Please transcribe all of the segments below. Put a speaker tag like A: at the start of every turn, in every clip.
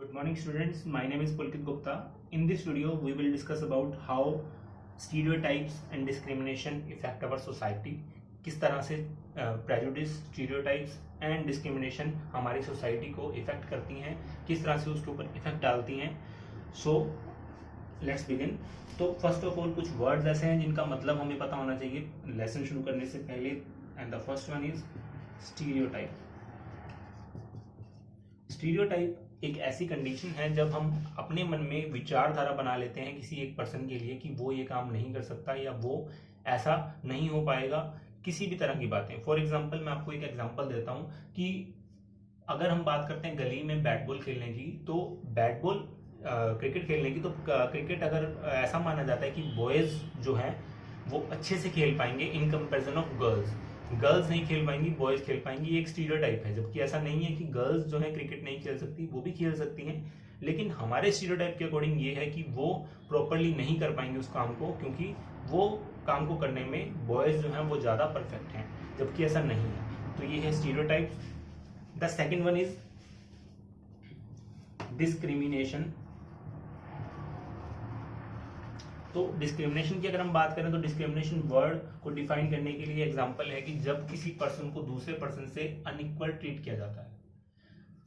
A: Good morning students, my name is Pulkit Gupta. In this video we will discuss about how stereotypes and discrimination affect our society. किस तरह से prejudice, stereotypes and discrimination हमारी society को affect करती हैं, किस तरह से उसके ऊपर effect डालती हैं. So let's begin. तो first of all कुछ words ऐसे हैं जिनका मतलब हमें पता होना चाहिए lesson शुरू करने से पहले. And the first one is stereotype. Stereotype एक ऐसी कंडीशन है जब हम अपने मन में विचारधारा बना लेते हैं किसी एक पर्सन के लिए कि वो ये काम नहीं कर सकता या वो ऐसा नहीं हो पाएगा, किसी भी तरह की बातें. फॉर एग्जांपल मैं आपको एक एग्जांपल देता हूं कि अगर हम बात करते हैं गली में बैट बॉल खेलने की, तो बैट बॉल क्रिकेट खेलने की, तो क्रिकेट अगर ऐसा माना जाता है कि बॉयज़ जो हैं वो अच्छे से खेल पाएंगे in comparison of girls. Girls नहीं खेल पाएंगी, बॉयज खेल पाएंगी. ये एक स्टीरियोटाइप है, जबकि ऐसा नहीं है कि गर्ल्स जो है क्रिकेट नहीं खेल सकती, वो भी खेल सकती हैं. लेकिन हमारे स्टीरियोटाइप के अकॉर्डिंग ये है कि वो प्रॉपरली नहीं कर पाएंगे उस काम को, क्योंकि वो काम को करने में बॉयज जो हैं वो ज़्यादा परफेक्ट हैं, जबकि ऐसा नहीं है. तो ये है stereotype. The second one is discrimination. तो डिस्क्रिमिनेशन की अगर हम बात करें तो डिस्क्रिमिनेशन वर्ड को डिफाइन करने के लिए एग्जांपल है कि जब किसी पर्सन को दूसरे पर्सन से अनइक्वल ट्रीट किया जाता है.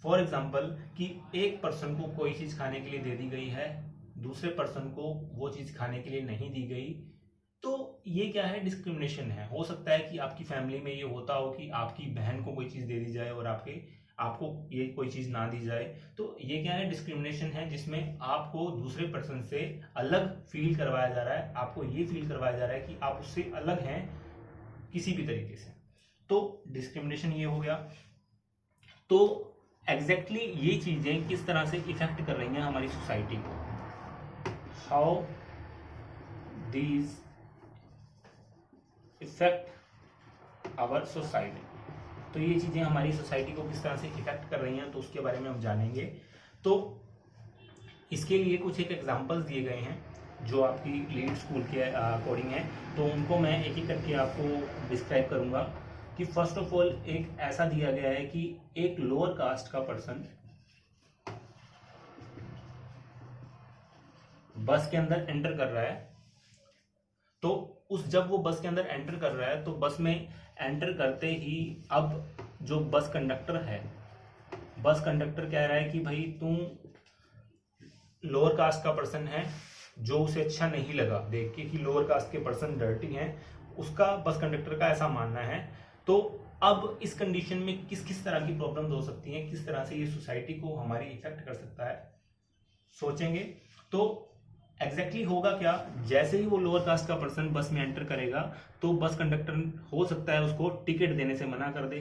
A: फॉर एग्जांपल कि एक पर्सन को कोई चीज़ खाने के लिए दे दी गई है, दूसरे पर्सन को वो चीज़ खाने के लिए नहीं दी गई, तो ये क्या है? डिस्क्रिमिनेशन है. हो सकता है कि आपकी फैमिली में ये होता हो कि आपकी बहन को कोई चीज़ दे दी जाए और आपको ये कोई चीज़ ना दी जाए. तो ये क्या है? डिस्क्रिमिनेशन है, जिसमें आपको दूसरे पर्सन से अलग फील करवाया जा रहा है. आपको ये फील करवाया जा रहा है कि आप उससे अलग हैं किसी भी तरीके से. तो डिस्क्रिमिनेशन ये हो गया. तो एग्जैक्टली ये चीज़ें किस तरह से इफेक्ट कर रही हैं हमारी सोसाइटी को. How these effect our society. तो ये चीज़ें हमारी सोसाइटी को किस तरह से इफेक्ट कर रही हैं, तो उसके बारे में हम जानेंगे. तो इसके लिए कुछ एक एग्जांपल्स दिए गए हैं जो आपकी लीड स्कूल के अकॉर्डिंग है, तो उनको मैं एक एक करके आपको डिस्क्राइब करूंगा. कि फर्स्ट ऑफ ऑल एक ऐसा दिया गया है कि एक लोअर कास्ट का पर्सन बस के अंदर एंटर कर रहा है. तो जब वो बस के अंदर एंटर कर रहा है, तो बस में एंटर करते ही अब जो बस कंडक्टर है, बस कंडक्टर कह रहा है कि भाई तुम लोअर कास्ट का पर्सन है, जो उसे अच्छा नहीं लगा देख के कि लोअर कास्ट के पर्सन डर्टी हैं, उसका बस कंडक्टर का ऐसा मानना है. तो अब इस कंडीशन में किस किस तरह की प्रॉब्लम्स हो सकती हैं, किस तरह से ये सोसाइटी को हमारी इफेक्ट कर सकता है, सोचेंगे. तो एग्जैक्टली होगा क्या? जैसे ही वो लोअर कास्ट का पर्सन बस में एंटर करेगा, तो बस कंडक्टर हो सकता है उसको टिकट देने से मना कर दे,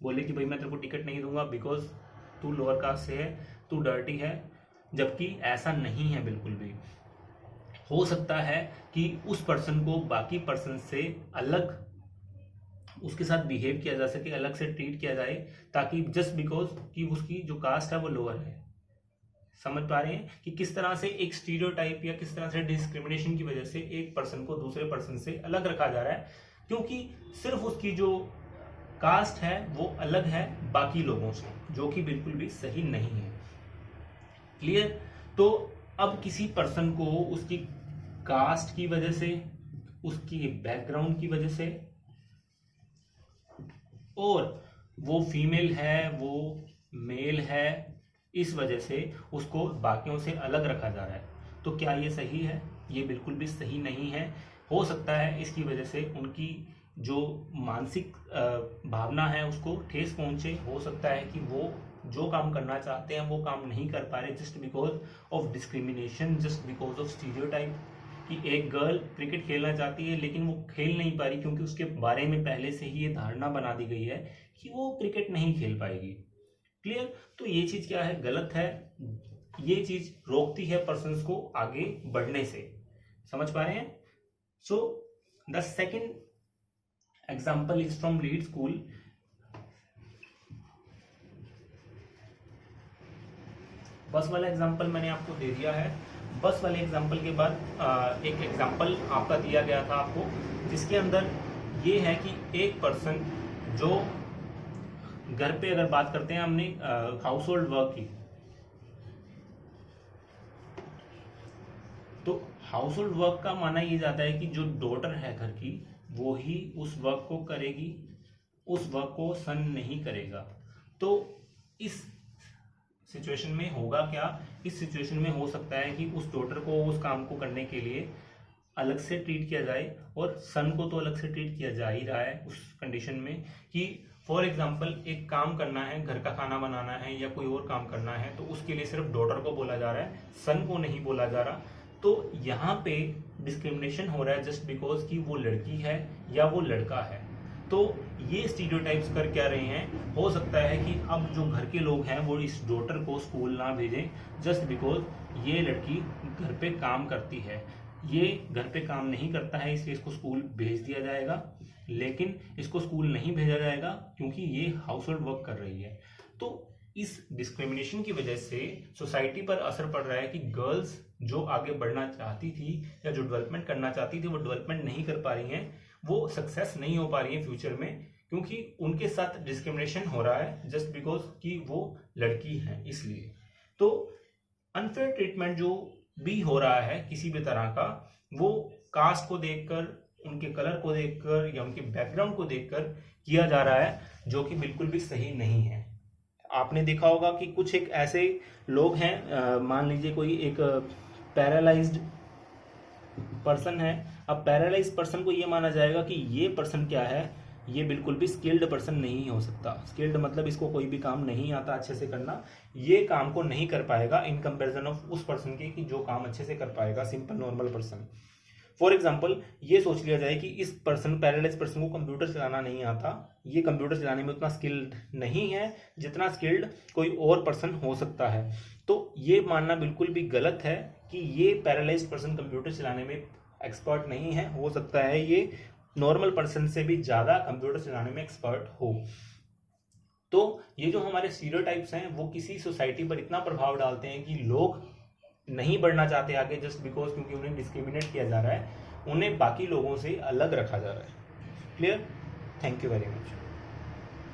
A: बोले कि भाई मैं तेरे को टिकट नहीं दूंगा बिकॉज तू लोअर कास्ट से है, तू डर्टी है. जबकि ऐसा नहीं है बिल्कुल भी. हो सकता है कि उस पर्सन को बाकी पर्सन से अलग उसके साथ बिहेव किया जा सके, अलग से ट्रीट किया जाए, ताकि जस्ट बिकॉज कि उसकी जो कास्ट है वो लोअर है. समझ पा रहे हैं कि किस तरह से एक स्टीरियोटाइप या किस तरह से डिस्क्रिमिनेशन की वजह से एक पर्सन को दूसरे पर्सन से अलग रखा जा रहा है, क्योंकि सिर्फ उसकी जो कास्ट है वो अलग है बाकी लोगों से, जो कि बिल्कुल भी सही नहीं है. क्लियर? तो अब किसी पर्सन को उसकी कास्ट की वजह से, उसकी बैकग्राउंड की वजह से, और वो फीमेल है, वो मेल है, इस वजह से उसको बाकियों से अलग रखा जा रहा है. तो क्या ये सही है? ये बिल्कुल भी सही नहीं है. हो सकता है इसकी वजह से उनकी जो मानसिक भावना है उसको ठेस पहुंचे. हो सकता है कि वो जो काम करना चाहते हैं वो काम नहीं कर पा रहे, just because of discrimination, just because of stereotype. कि एक गर्ल क्रिकेट खेलना चाहती है लेकिन वो खेल नहीं पा रही, क्योंकि उसके बारे में पहले से ही ये धारणा बना दी गई है कि वो क्रिकेट नहीं खेल पाएगी. क्लियर? तो ये चीज क्या है? गलत है. ये चीज रोकती है पर्सन्स को आगे बढ़ने से. समझ पा रहे हैं? So the second example is from lead school. बस वाला एग्जाम्पल मैंने आपको दे दिया है. बस वाले एग्जाम्पल के बाद एक एग्जाम्पल आपका दिया गया था आपको, जिसके अंदर ये है कि एक पर्सन जो घर पे, अगर बात करते हैं हमने हाउस होल्ड वर्क की, तो हाउस होल्ड वर्क का माना ये जाता है कि जो डॉटर है घर की वो ही उस वर्क को करेगी, उस वर्क को सन नहीं करेगा। तो इस सिचुएशन में होगा क्या, इस सिचुएशन में हो सकता है कि उस डॉटर को उस काम को करने के लिए अलग से ट्रीट किया जाए और सन को तो अलग से ट्रीट किया जा ही रहा है उस कंडीशन में कि फॉर एग्जाम्पल एक काम करना है, घर का खाना बनाना है या कोई और काम करना है, तो उसके लिए सिर्फ डॉटर को बोला जा रहा है, सन को नहीं बोला जा रहा। तो यहाँ पे डिस्क्रिमिनेशन हो रहा है जस्ट बिकॉज कि वो लड़की है या वो लड़का है। तो ये स्टीरियोटाइप्स कर क्या रहे हैं, हो सकता है कि अब जो घर के लोग हैं वो इस डॉटर को स्कूल ना भेजें जस्ट बिकॉज ये लड़की घर पे काम करती है, ये घर पे काम नहीं करता है इसलिए इसको स्कूल भेज दिया जाएगा, लेकिन इसको स्कूल नहीं भेजा जाएगा क्योंकि ये हाउस होल्ड वर्क कर रही है। तो इस डिस्क्रिमिनेशन की वजह से सोसाइटी पर असर पड़ रहा है कि गर्ल्स जो आगे बढ़ना चाहती थी या जो डेवलपमेंट करना चाहती थी वो डेवलपमेंट नहीं कर पा रही हैं, वो सक्सेस नहीं हो पा रही है फ्यूचर में, क्योंकि उनके साथ डिस्क्रिमिनेशन हो रहा है जस्ट बिकॉज कि वो लड़की है इसलिए। तो अनफेयर ट्रीटमेंट जो भी हो रहा है किसी भी तरह का, वो कास्ट को देखकर, उनके कलर को देखकर या उनके बैकग्राउंड को देखकर किया जा रहा है, जो कि बिल्कुल भी सही नहीं है। आपने देखा होगा कि कुछ एक ऐसे लोग हैं, मान लीजिए कोई एक पैरालाइज्ड पर्सन है। अब पैरालाइज्ड पर्सन को ये माना जाएगा कि ये पर्सन क्या है, ये बिल्कुल भी स्किल्ड पर्सन नहीं हो सकता। स्किल्ड मतलब इसको कोई भी काम नहीं आता अच्छे से करना, ये काम को नहीं कर पाएगा इन कंपैरिजन ऑफ उस पर्सन के कि जो काम अच्छे से कर पाएगा simple normal person. For example ये सोच लिया जाए कि इस पर्सन, पैरालाइज पर्सन को कंप्यूटर चलाना नहीं आता, ये कंप्यूटर चलाने में उतना स्किल्ड नहीं है जितना स्किल्ड कोई और पर्सन हो सकता है। तो ये मानना बिल्कुल भी गलत है कि ये पैरालाइज पर्सन कंप्यूटर चलाने में एक्सपर्ट नहीं है। हो सकता है ये नॉर्मल पर्सन से भी ज़्यादा कंप्यूटर चलाने में एक्सपर्ट हो। तो ये जो हमारे स्टीरियोटाइप्स हैं वो किसी सोसाइटी पर इतना प्रभाव डालते हैं कि लोग नहीं बढ़ना चाहते आगे जस्ट बिकॉज क्योंकि उन्हें डिस्क्रिमिनेट किया जा रहा है, उन्हें बाकी लोगों से अलग रखा जा रहा है। Clear? Thank you very much.